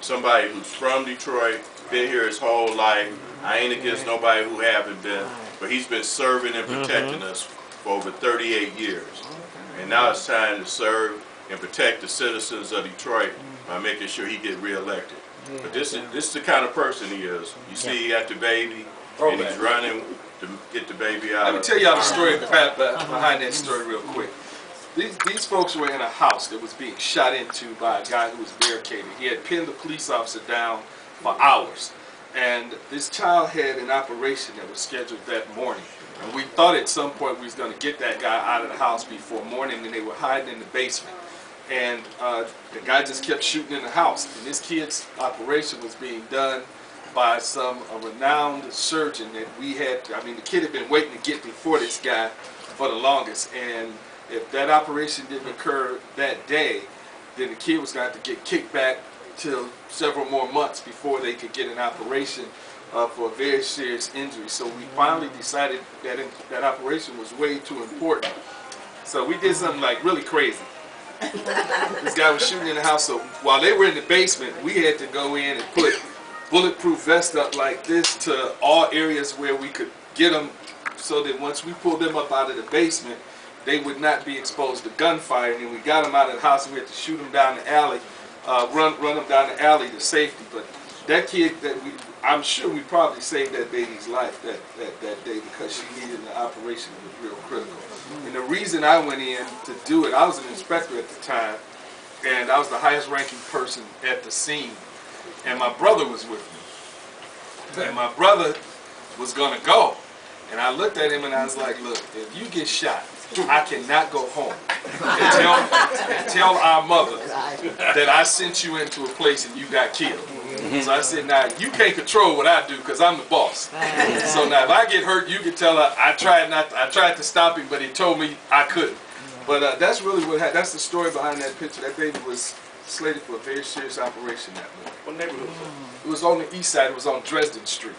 somebody who's from Detroit, been here his whole life. I ain't against nobody who haven't been, but he's been serving and protecting us for over 38 years. And now it's time to serve and protect the citizens of Detroit by making sure he get reelected. But this is the kind of person he is. You see, he got the baby, and he's running to get the baby out. Let me tell y'all the story behind that story real quick. These folks were in a house that was being shot into by a guy who was barricaded. He had pinned the police officer down for hours. And this child had an operation that was scheduled that morning. And we thought at some point we was going to get that guy out of the house before morning, and they were hiding in the basement. And the guy just kept shooting in the house. And this kid's operation was being done by a renowned surgeon that we had. I mean, the kid had been waiting to get before this guy for the longest. And if that operation didn't occur that day, then the kid was going to have to get kicked back till several more months before they could get an operation for a very serious injury. So we finally decided that that operation was way too important. So we did something like really crazy. This guy was shooting in the house, so while they were in the basement, we had to go in and put bulletproof vests up like this to all areas where we could get them, so that once we pulled them up out of the basement, they would not be exposed to gunfire. And then we got them out of the house, and we had to shoot them down the alley, run them down the alley to safety. But that kid, I'm sure we probably saved that baby's life that day, because she needed an operation that was real critical. And the reason I went in to do it, I was an inspector at the time, and I was the highest ranking person at the scene. And my brother was with me. And my brother was going to go. And I looked at him and I was like, look, if you get shot, I cannot go home and tell our mother that I sent you into a place and you got killed. So I said, now you can't control what I do because I'm the boss. So now if I get hurt, you can tell her I tried to stop him, but he told me I couldn't. But that's really what happened. That's the story behind that picture. That baby was slated for a very serious operation that morning. What neighborhood was that? It was on the east side. It was on Dresden Street.